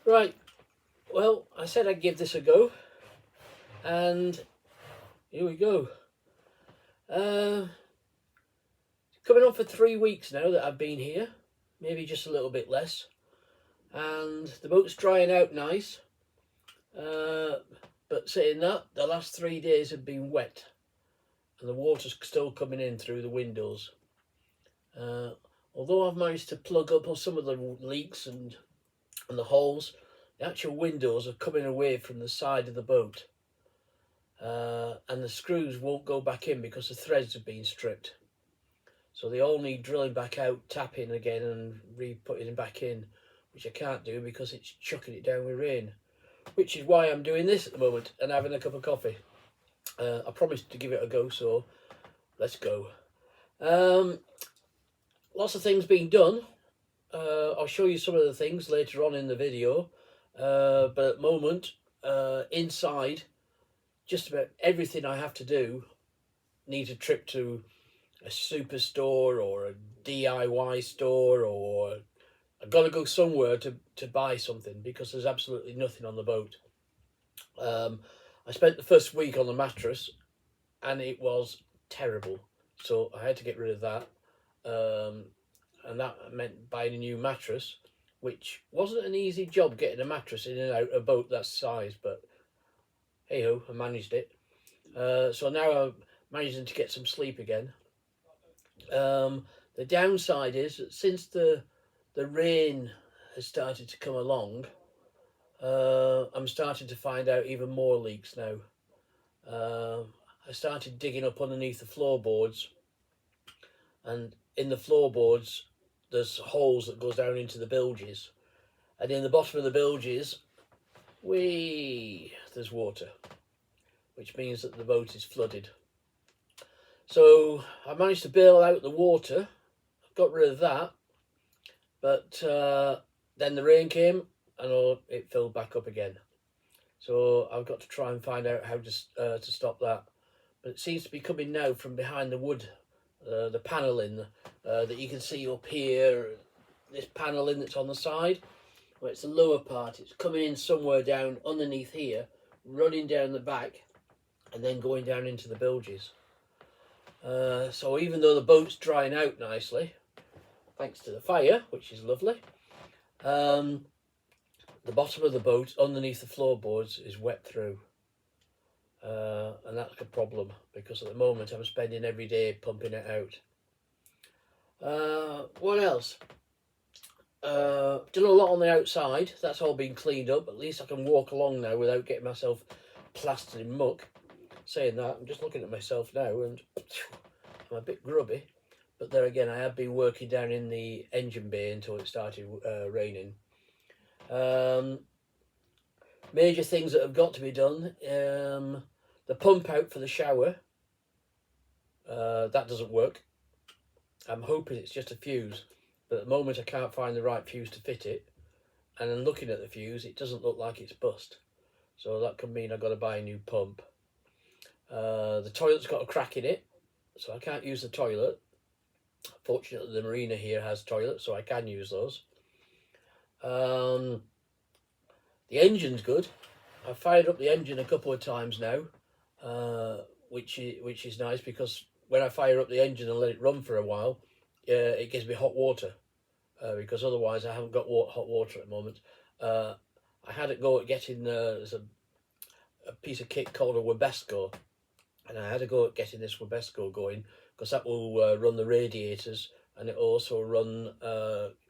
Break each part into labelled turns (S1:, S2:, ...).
S1: Right, well, I said I'd give this a go, and here we go. Coming on for 3 weeks now that I've been here, maybe just a little bit less, and the boat's drying out nice. But saying that, the last 3 days have been wet, and the water's still coming in through the windows. Although I've managed to plug up some of the leaks and the holes, the actual windows are coming away from the side of the boat, and the screws won't go back in because the threads have been stripped. So they all need drilling back out, tapping again and re-putting it back in, which I can't do because it's chucking it down with rain, which is why I'm doing this at the moment and having a cup of coffee. I promised to give it a go, so let's go. Lots of things being done. I'll show you some of the things later on in the video, but at the moment, inside, just about everything I have to do needs a trip to a superstore or a DIY store, or I've got to go somewhere to buy something because there's absolutely nothing on the boat. I spent the first week on the mattress and it was terrible, so I had to get rid of that, and that meant buying a new mattress, which wasn't an easy job getting a mattress in and out of a boat that size, but hey ho, I managed it. So now I'm managing to get some sleep again. The downside is that since the rain has started to come along, I'm starting to find out even more leaks now. I started digging up underneath the floorboards, and in the floorboards there's holes that goes down into the bilges, and in the bottom of the bilges there's water, which means that the boat is flooded. So I managed to bail out the water, got rid of that, but then the rain came and it filled back up again. So I've got to try and find out how to stop that. But it seems to be coming now from behind the wood, the panelling that you can see up here. This panelling that's on the side, well, it's the lower part. It's coming in somewhere down underneath here, running down the back, and then going down into the bilges. So even though the boat's drying out nicely, thanks to the fire, which is lovely, the bottom of the boat underneath the floorboards is wet through, and that's a problem because at the moment I'm spending every day pumping it out. What else? Done a lot on the outside. That's all been cleaned up. At least I can walk along now without getting myself plastered in muck. Saying that, I'm just looking at myself now and I'm a bit grubby, but there again, I have been working down in the engine bay until it started raining. Major things that have got to be done: the pump out for the shower, that doesn't work. I'm hoping it's just a fuse, but at the moment I can't find the right fuse to fit it, and then looking at the fuse, it doesn't look like it's bust, so that could mean I've got to buy a new pump. The toilet's got a crack in it, so I can't use the toilet. Fortunately, the marina here has toilets, so I can use those. The engine's good. I've fired up the engine a couple of times now, which is nice, because when I fire up the engine and let it run for a while, it gives me hot water, because otherwise I haven't got hot water at the moment. I had a go at getting there's a piece of kit called a Webesco, and I had a go at getting this Webesco going because that will run the radiators, and it will also run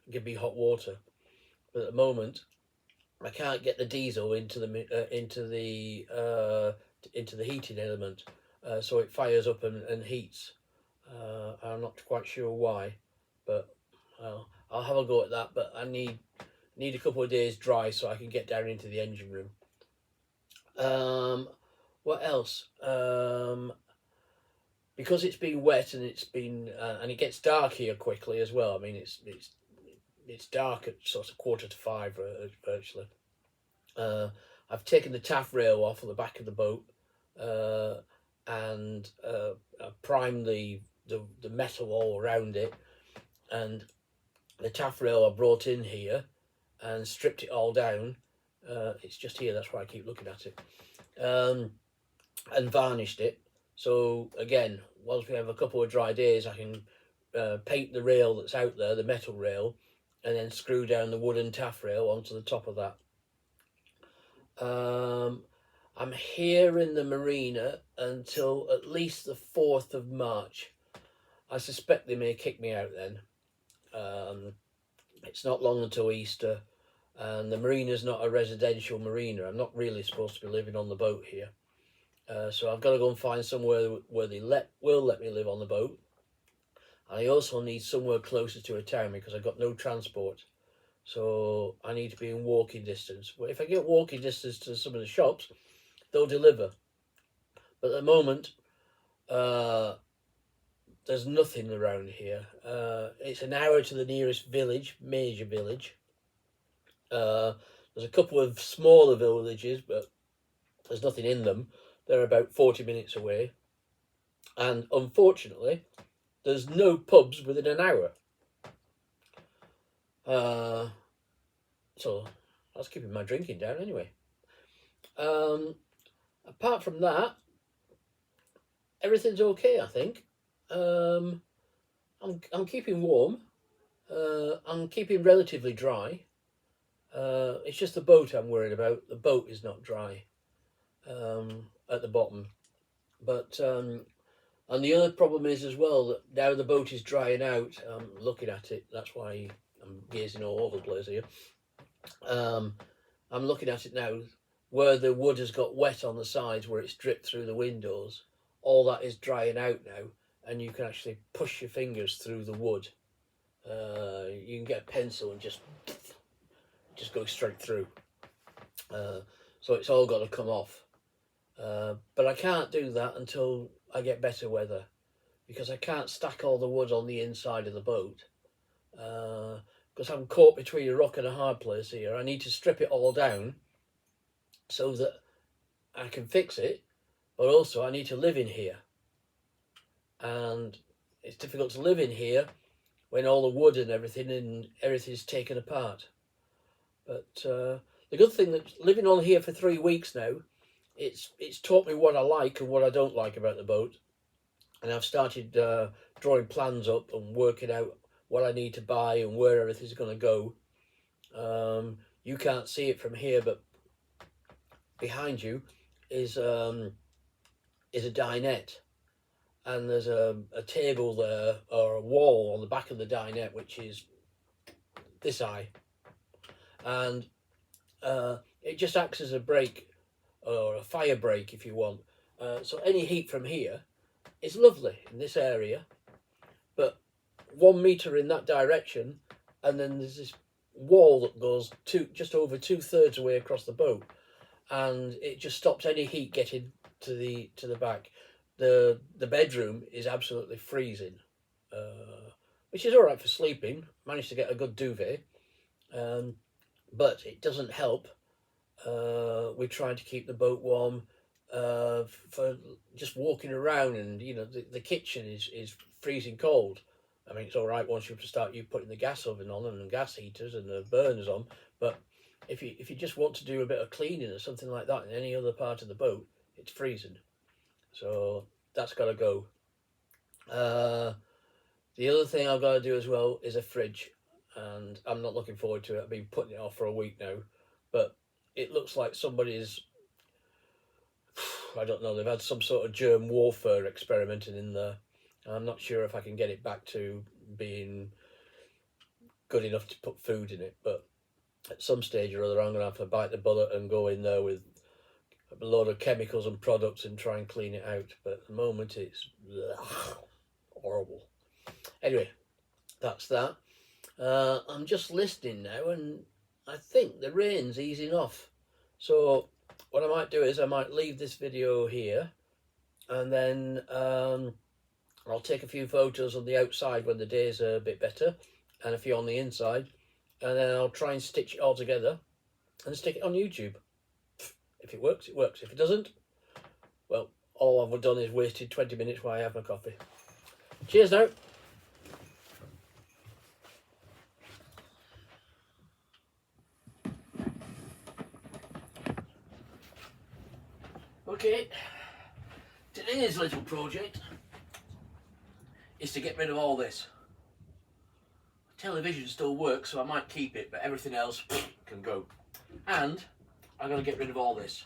S1: give me hot water. But at the moment I can't get the diesel into the heating element, so it fires up and heats. I'm not quite sure why, but I'll have a go at that. But I need a couple of days dry so I can get down into the engine room. What else? Because it's been wet and it's been and it gets dark here quickly as well. I mean, it's dark at sort of 4:45 virtually. I've taken the taff rail off on the back of the boat, and primed the metal all around it, and the taff rail I brought in here and stripped it all down It's just here, that's why I keep looking at it. And varnished it. So again, once we have a couple of dry days, I can paint the rail that's out there, the metal rail, and then screw down the wooden taffrail onto the top of that. I'm here in the marina until at least the 4th of March. I suspect they may kick me out then. It's not long until Easter, and the marina's not a residential marina. I'm not really supposed to be living on the boat here. So I've got to go and find somewhere where they will let me live on the boat. And I also need somewhere closer to a town because I've got no transport. So I need to be in walking distance. Well, if I get walking distance to some of the shops, they'll deliver. But at the moment, there's nothing around here. It's an hour to the nearest village, major village. There's a couple of smaller villages, but there's nothing in them. They're about 40 minutes away. And unfortunately, there's no pubs within an hour. So that's keeping my drinking down anyway. Apart from that, everything's okay, I think. I'm keeping warm. I'm keeping relatively dry. It's just the boat I'm worried about. The boat is not dry at the bottom. But and the other problem is as well that now the boat is drying out. I'm looking at it. That's why I'm gazing all over the place here. I'm looking at it now. Where the wood has got wet on the sides, where it's dripped through the windows, all that is drying out now, and you can actually push your fingers through the wood. You can get a pencil and just go straight through. So it's all got to come off. But I can't do that until I get better weather, because I can't stack all the wood on the inside of the boat. Because I'm caught between a rock and a hard place here. I need to strip it all down so that I can fix it, but also I need to live in here. And it's difficult to live in here when all the wood and everything's taken apart. But the good thing that living on here for 3 weeks now, it's taught me what I like and what I don't like about the boat. And I've started drawing plans up and working out what I need to buy and where everything's going to go. You can't see it from here, but behind you is a dinette, and there's a table there, or a wall on the back of the dinette, which is this high, and it just acts as a break, or a fire break if you want. So any heat from here is lovely in this area, but 1 meter in that direction, and then there's this wall that goes just over 2/3 away across the boat, and it just stops any heat getting to the back. The bedroom is absolutely freezing, which is all right for sleeping. Managed to get a good duvet, but it doesn't help. We're trying to keep the boat warm for just walking around, and you know the kitchen is freezing cold. I mean, it's all right once you start putting the gas oven on and the gas heaters and the burners on, but if you just want to do a bit of cleaning or something like that in any other part of the boat, it's freezing. So that's got to go. The other thing I've got to do as well is a fridge, and I'm not looking forward to it. I've been putting it off for a week now, but it looks like somebody's, I don't know, they've had some sort of germ warfare experimenting in there. I'm not sure if I can get it back to being good enough to put food in it, but at some stage or other I'm going to have to bite the bullet and go in there with a load of chemicals and products and try and clean it out. But at the moment it's horrible. Anyway, that's that. I'm just listening now, and I think the rain's easing off. So what I might do is I might leave this video here, and then I'll take a few photos on the outside when the days are a bit better, and a few on the inside, and then I'll try and stitch it all together and stick it on YouTube. If it works, it works. If it doesn't, well, all I've done is wasted 20 minutes while I have my coffee. Cheers now. Okay, today's little project is to get rid of all this. The television still works, so I might keep it, but everything else can go. And I'm going to get rid of all this.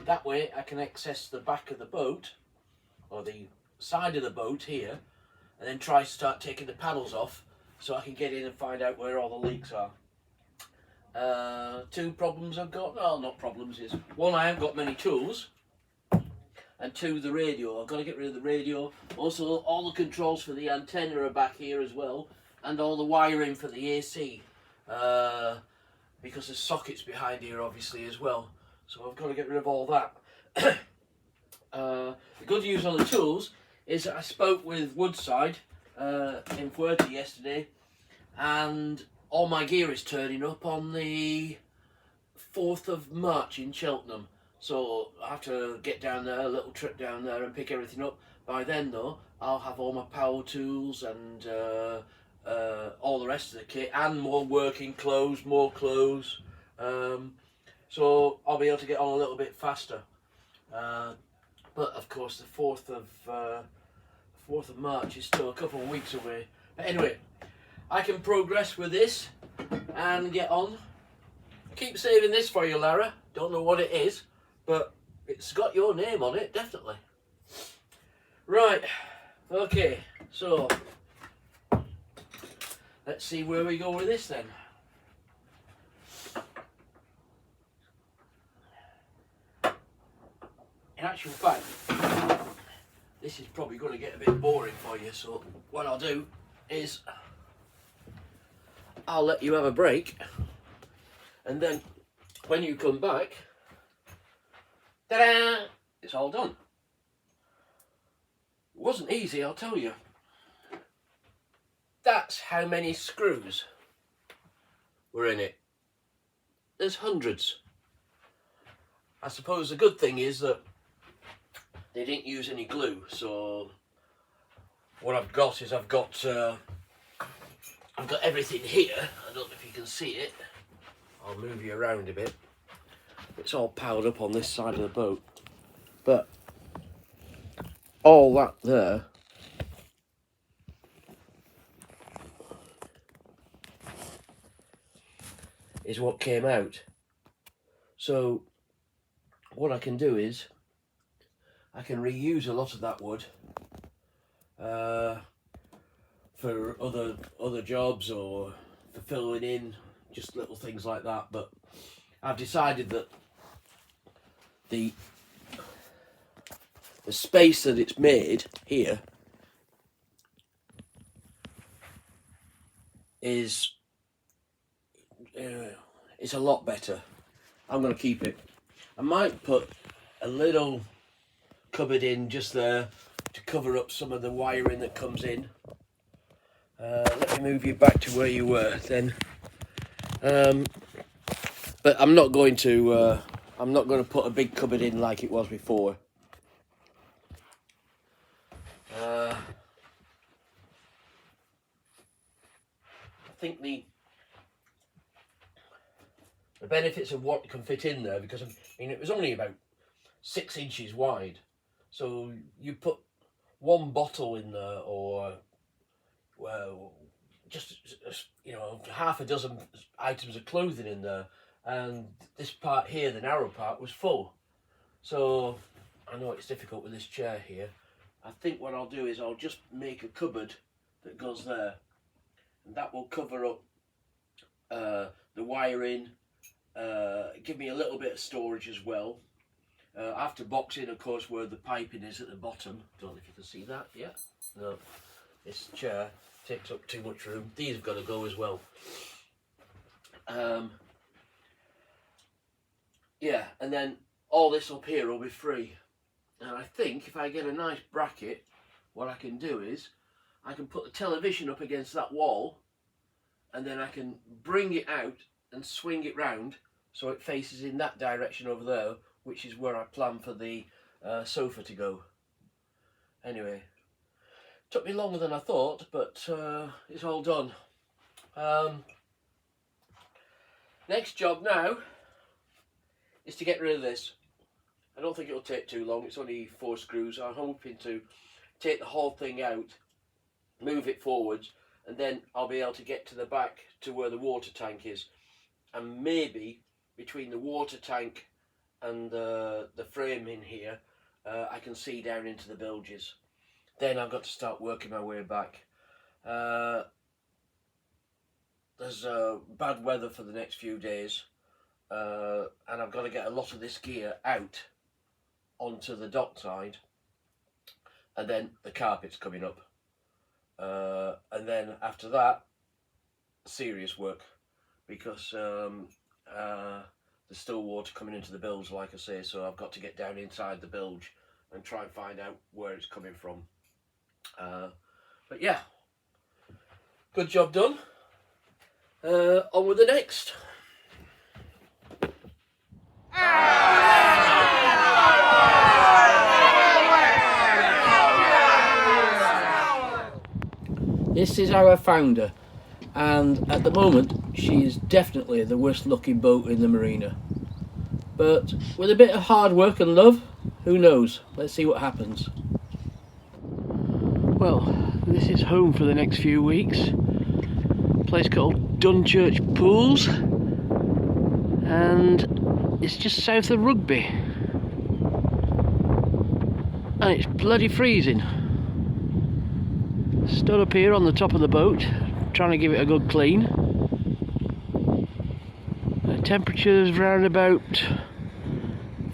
S1: That way I can access the back of the boat, or the side of the boat here, and then try to start taking the panels off so I can get in and find out where all the leaks are. Two problems I've got, well, not problems, is one, I haven't got many tools, and two, the radio. I've got to get rid of the radio. Also, all the controls for the antenna are back here as well, and all the wiring for the AC, because there's sockets behind here obviously as well, so I've got to get rid of all that. The good news on the tools is that I spoke with Woodside in Fuerte yesterday, and all my gear is turning up on the 4th of March in Cheltenham. So I have to get down there, a little trip down there and pick everything up. By then though, I'll have all my power tools and all the rest of the kit, and more working clothes, more clothes. So I'll be able to get on a little bit faster. But of course the 4th of March is still a couple of weeks away. But anyway, I can progress with this and get on. Keep saving this for you, Lara. Don't know what it is, but it's got your name on it, definitely. Right, okay, so let's see where we go with this then. In actual fact, this is probably going to get a bit boring for you, so what I'll do is I'll let you have a break, and then when you come back, ta-da, it's all done. It wasn't easy, I'll tell you. That's how many screws were in it. There's hundreds. I suppose the good thing is that they didn't use any glue, so what I've got is I've got everything here. I don't know if you can see it. I'll move you around a bit. It's all piled up on this side of the boat, but all that there is what came out. So what I can do is I can reuse a lot of that wood for other jobs, or for filling in, just little things like that. But I've decided that the space that it's made here is a lot better. I'm going to keep it. I might put a little cupboard in just there to cover up some of the wiring that comes in. Let me move you back to where you were then. But I'm not going to put a big cupboard in like it was before. I think the benefits of what can fit in there, because I mean it was only about 6 inches wide, so you put one bottle in there, or well, just half a dozen items of clothing in there, and this part here, the narrow part, was full. So I know it's difficult with this chair here. I think what I'll do is I'll just make a cupboard that goes there, and that will cover up the wiring, give me a little bit of storage as well. I have to box in, of course, where the piping is at the bottom. Don't know if you can see that. Yeah, no, this chair takes up too much room. These have got to go as well. Yeah, and then all this up here will be free. And I think if I get a nice bracket, what I can do is I can put the television up against that wall, and then I can bring it out and swing it round so it faces in that direction over there, which is where I plan for the sofa to go. Anyway, took me longer than I thought, but it's all done. Next job now is to get rid of this. I don't think it'll take too long. It's only 4 screws. I'm hoping to take the whole thing out, move it forwards, and then I'll be able to get to the back to where the water tank is, and maybe between the water tank and the frame in here, I can see down into the bilges. Then I've got to start working my way back. There's bad weather for the next few days, and I've got to get a lot of this gear out onto the dock side, and then the carpet's coming up, and then after that, serious work, because there's still water coming into the bilge, like I say, so I've got to get down inside the bilge and try and find out where it's coming from. But yeah, good job done. On with the next. This is how I found her, and at the moment she is definitely the worst looking boat in the marina. But with a bit of hard work and love, who knows? Let's see what happens. Well, this is home for the next few weeks. A place called Dunchurch Pools, and it's just south of Rugby. And it's bloody freezing. Stood up here on the top of the boat, trying to give it a good clean. The temperature's around about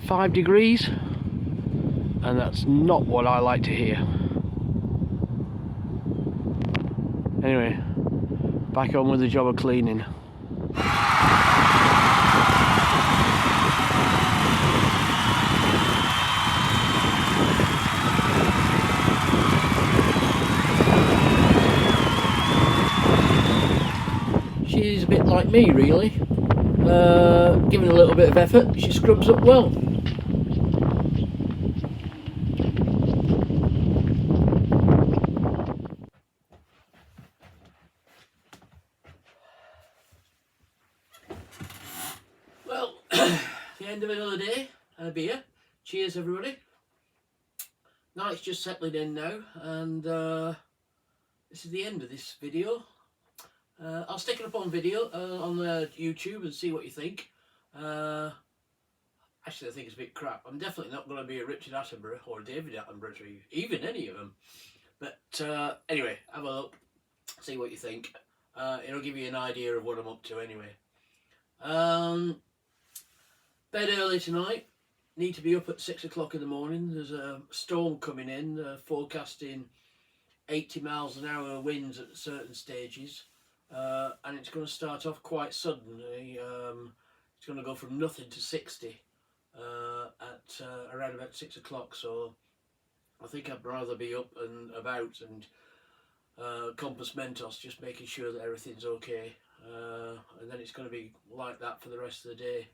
S1: 5 degrees, and that's not what I like to hear. Anyway, back on with the job of cleaning. She's a bit like me, really. Given a little bit of effort, she scrubs up well. Well, the end of another day and a beer. Cheers, everybody. Night's just settling in now, and this is the end of this video. I'll stick it up on video on YouTube and see what you think. Actually, I think it's a bit crap. I'm definitely not going to be a Richard Attenborough or a David Attenborough, or even any of them. But anyway, have a look, see what you think. It'll give you an idea of what I'm up to anyway. Bed early tonight. Need to be up at 6 o'clock in the morning. There's a storm coming in, forecasting 80 miles an hour winds at certain stages. And it's going to start off quite suddenly. It's going to go from nothing to 60 at around about 6 o'clock. So I think I'd rather be up and about and compass Mentos, just making sure that everything's okay. And then it's going to be like that for the rest of the day.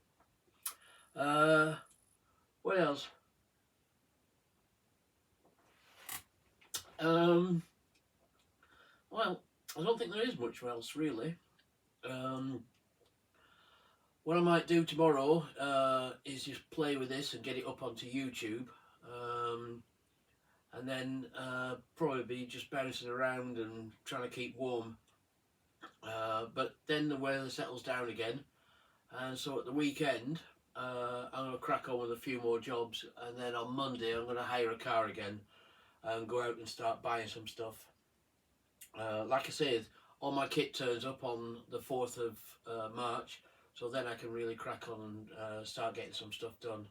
S1: What else? Well, I don't think there is much else really. What I might do tomorrow is just play with this and get it up onto YouTube, and then probably be just bouncing around and trying to keep warm. But then the weather settles down again, and so at the weekend I'm going to crack on with a few more jobs, and then on Monday I'm going to hire a car again and go out and start buying some stuff. Like I said, all my kit turns up on the 4th of March, so then I can really crack on and start getting some stuff done.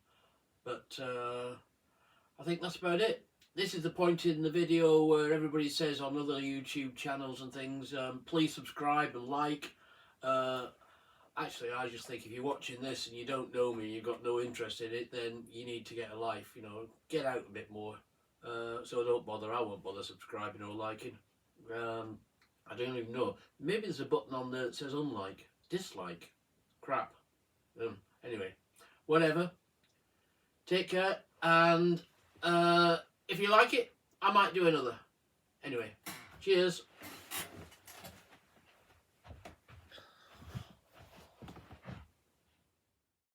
S1: But I think that's about it. This is the point in the video where everybody says on other YouTube channels and things, please subscribe and like. Actually, I just think if you're watching this and you don't know me, you've got no interest in it, then you need to get a life, you know, get out a bit more. So don't bother, I won't bother subscribing or liking. I don't even know. Maybe there's a button on there that says unlike, dislike. Crap. Anyway, whatever. Take care, and if you like it, I might do another. Anyway, cheers.